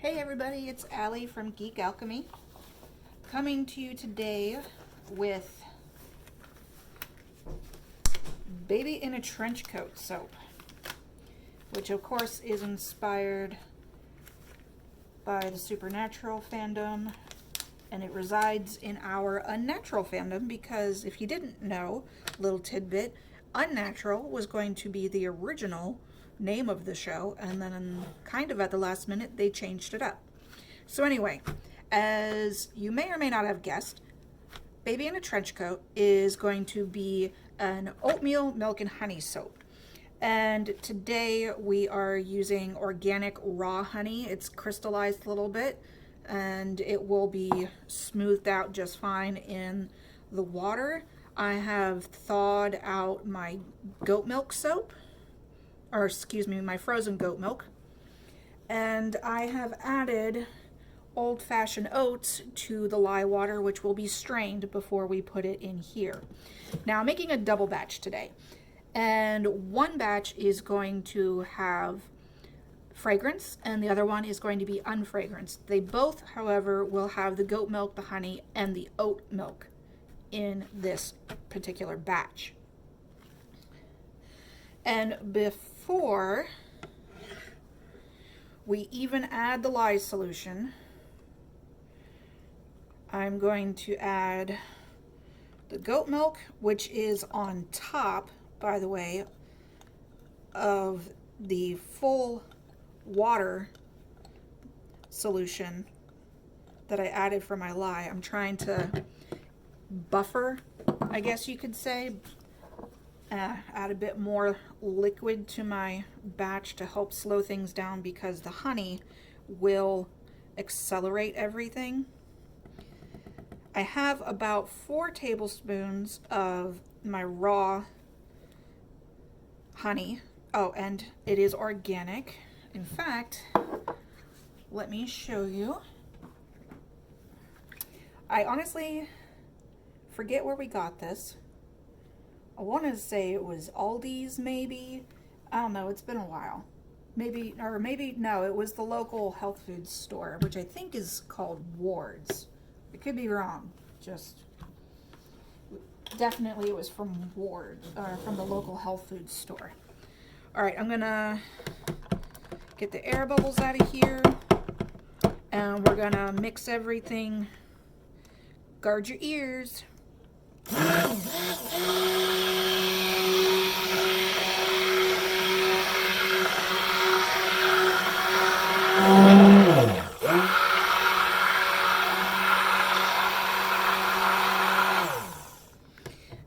Hey everybody, it's Allie from Geek Alchemy, coming to you today with Baby in a Trench Coat soap, which of course is inspired by the supernatural fandom, and it resides in our unnatural fandom because if you didn't know, little tidbit, Unnatural was going to be the original name of the show, and then kind of at the last minute they changed it up. So anyway, as you may or may not have guessed, Baby in a Trench Coat is going to be an oatmeal milk and honey soap. And today we are using organic raw honey. It's crystallized a little bit and it will be smoothed out just fine in the water. I have thawed out my goat milk soap, or excuse me, my frozen goat milk. And I have added old-fashioned oats to the lye water, which will be strained before we put it in here. Now I'm making a double batch today. And one batch is going to have fragrance and the other one is going to be unfragranced. They both, however, will have the goat milk, the honey, and the oat milk in this particular batch. And before we even add the lye solution, I'm going to add the goat milk, which is on top, by the way, of the full water solution that I added for my lye. I'm trying to buffer, I guess you could say, add a bit more liquid to my batch to help slow things down because the honey will accelerate everything. I have about 4 tablespoons of my raw honey. Oh, and it is organic. In fact, let me show you. I honestly forget where we got this. I want to say it was Aldi's, maybe. I don't know, it's been a while. Maybe, or maybe, no, it was the local health food store, which I think is called Ward's. I could be wrong. Just definitely it was from Ward's, or from the local health food store. All right, I'm gonna get the air bubbles out of here, and we're gonna mix everything. Guard your ears.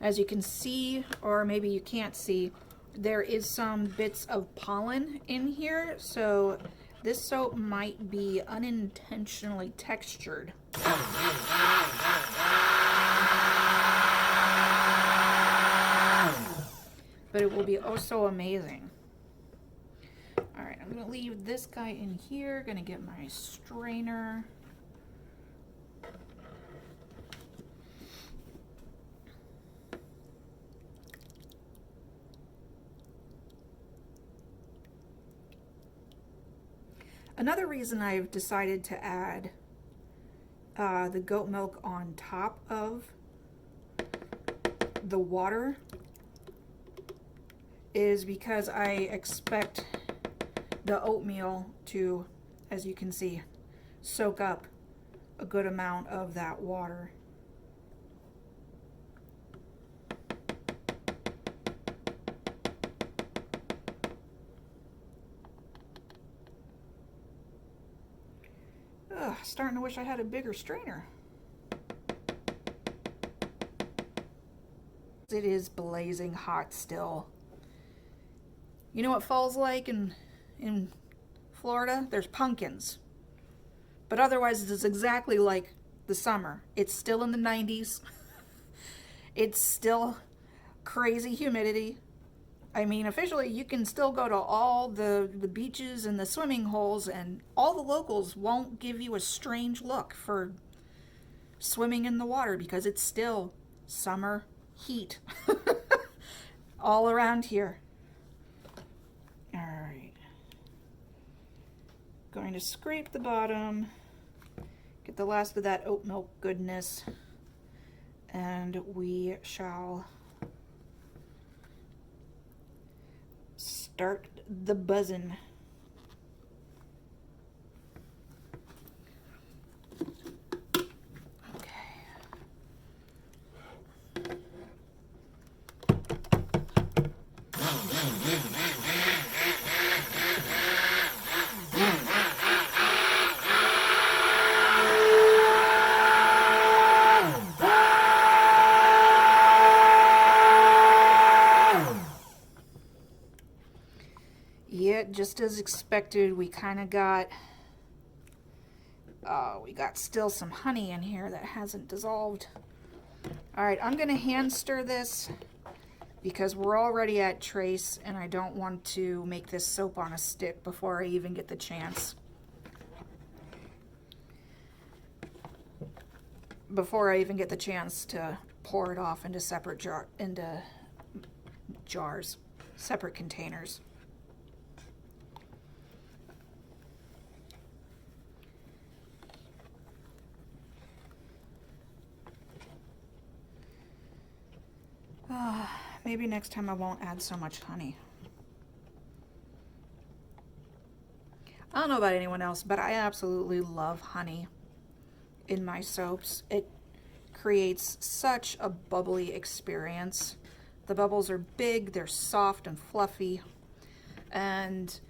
As you can see, or maybe you can't see, there is some bits of pollen in here, so this soap might be unintentionally textured. But it will be oh so amazing. All right, I'm gonna leave this guy in here, gonna get my strainer. Another reason I've decided to add the goat milk on top of the water is because I expect the oatmeal to, as you can see, soak up a good amount of that water. Ugh, starting to wish I had a bigger strainer. It is blazing hot still. You know what fall's like in Florida? There's pumpkins. But otherwise it's exactly like the summer. It's still in the 90s. It's still crazy humidity. I mean, officially, you can still go to all the beaches and the swimming holes, and all the locals won't give you a strange look for swimming in the water because it's still summer heat all around here. All right. Going to scrape the bottom, get the last of that oat milk goodness, and we shall start the buzzing. Yeah, just as expected, we kind of got, we got still some honey in here that hasn't dissolved. All right, I'm gonna hand stir this because we're already at trace and I don't want to make this soap on a stick before I even get the chance. Before I even get the chance to pour it off into separate jars, separate containers. Maybe next time I won't add so much honey. I don't know about anyone else, but I absolutely love honey in my soaps. It creates such a bubbly experience. The bubbles are big, they're soft and fluffy, and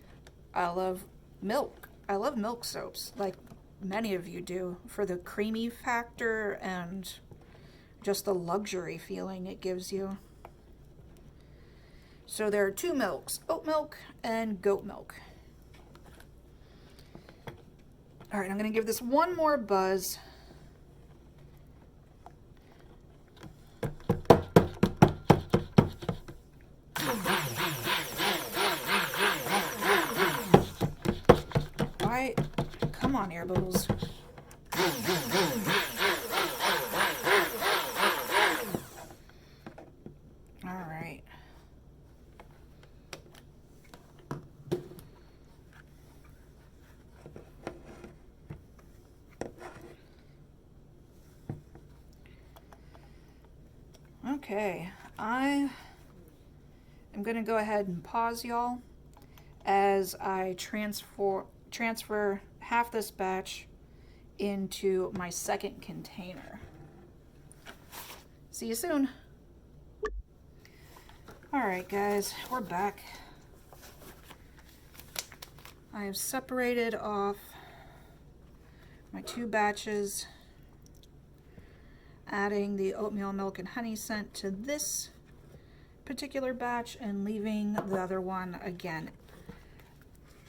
I love milk. I love milk soaps, like many of you do, for the creamy factor and just the luxury feeling it gives you. So there are two milks, oat milk and goat milk. All right, I'm gonna give this one more buzz. Why? Come on, air bubbles. All right. Okay, I am going to go ahead and pause y'all as I transfer half this batch into my second container. See you soon. All right, guys, we're back. I have separated off my two batches, adding the oatmeal milk and honey scent to this particular batch and leaving the other one, again,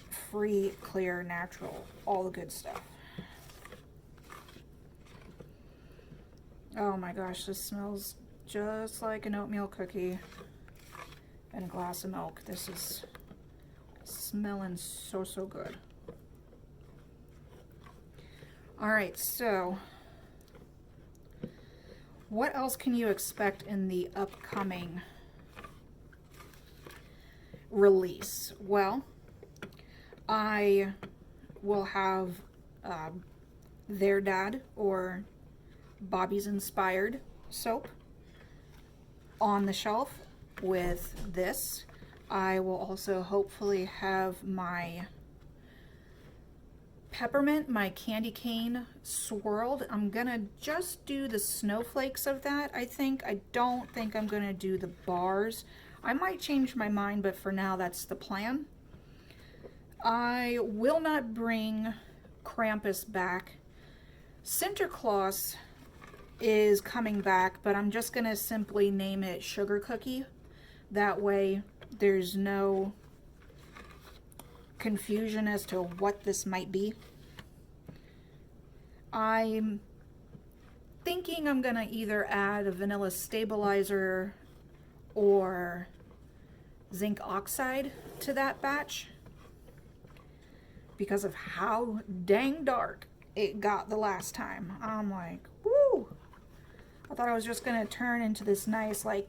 free, clear, natural, all the good stuff. Oh my gosh, this smells just like an oatmeal cookie and a glass of milk. This is smelling so, so good. All right, so what else can you expect in the upcoming release? Well, I will have Their Dad or Bobby's Inspired soap on the shelf with this. I will also hopefully have my peppermint, my candy cane swirled. I'm gonna just do the snowflakes of that, I think. I don't think I'm gonna do the bars. I might change my mind, but for now that's the plan. I will not bring Krampus back. Sinterklaas is coming back, but I'm just gonna simply name it Sugar Cookie. That way there's no confusion as to what this might be. I'm thinking I'm gonna either add a vanilla stabilizer or zinc oxide to that batch because of how dang dark it got the last time. I'm like, woo! I thought I was just gonna turn into this nice like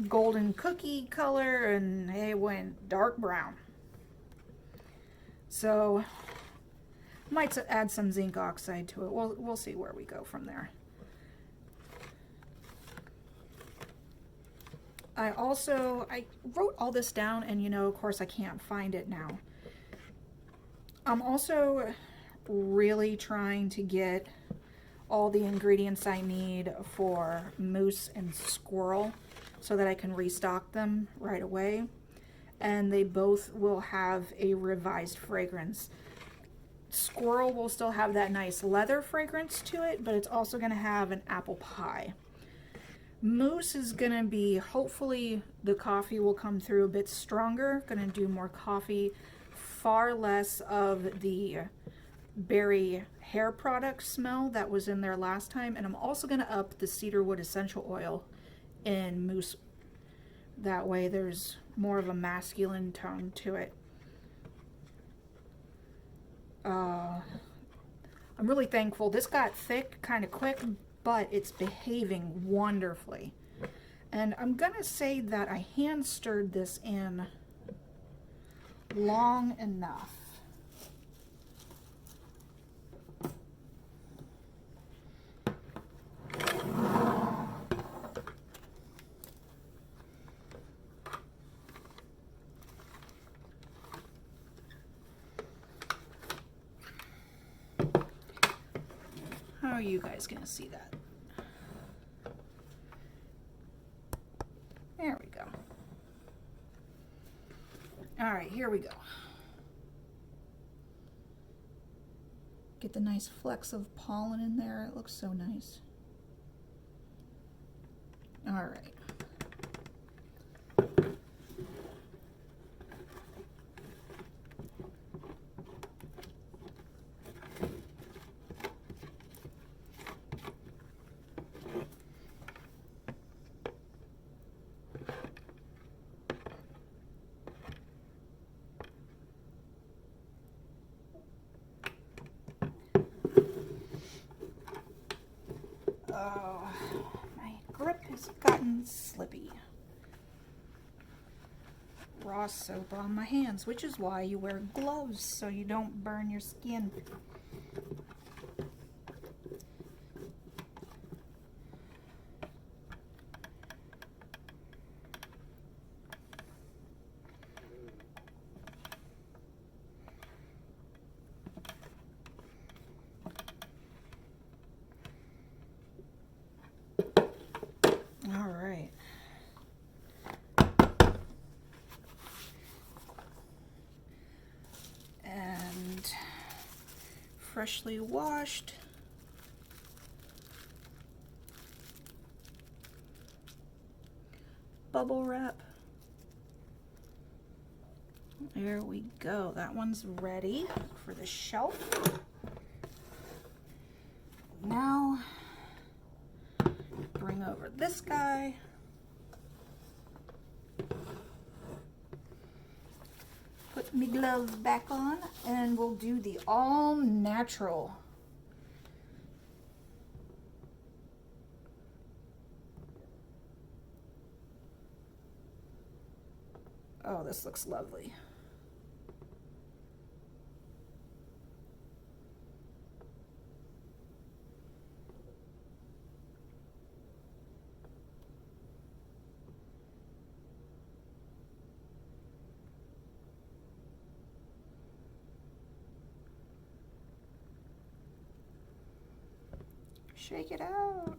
golden cookie color, and it went dark brown. So Might add some zinc oxide to it. We'll see where we go from there. I wrote all this down, and you know, of course, I can't find it now. I'm also really trying to get all the ingredients I need for moose and squirrel so that I can restock them right away. And they both will have a revised fragrance. Squirrel will still have that nice leather fragrance to it, but it's also going to have an apple pie. Moose is going to be, hopefully the coffee will come through a bit stronger. Going to do more coffee, far less of the berry hair product smell that was in there last time. And I'm also going to up the cedarwood essential oil in Moose. That way there's more of a masculine tone to it. I'm really thankful. This got thick kind of quick, but it's behaving wonderfully. And I'm gonna say that I hand stirred this in long enough. How are you guys gonna see that? There we go. All right, here we go. Get the nice flecks of pollen in there. It looks so nice. All right. Oh, my grip has gotten slippy. Raw soap on my hands, which is why you wear gloves, so you don't burn your skin. All right. And freshly washed. Bubble wrap. There we go. That one's ready for the shelf. Now, bring over this guy. Put my gloves back on, and we'll do the all natural. Oh, this looks lovely. Shake it out.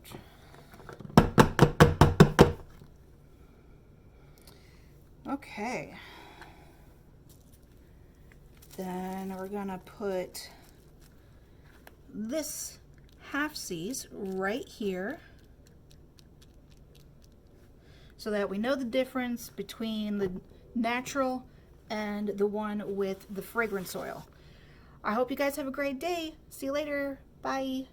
Okay. Then we're gonna put this half-seas right here so that we know the difference between the natural and the one with the fragrance oil. I hope you guys have a great day. See you later. Bye.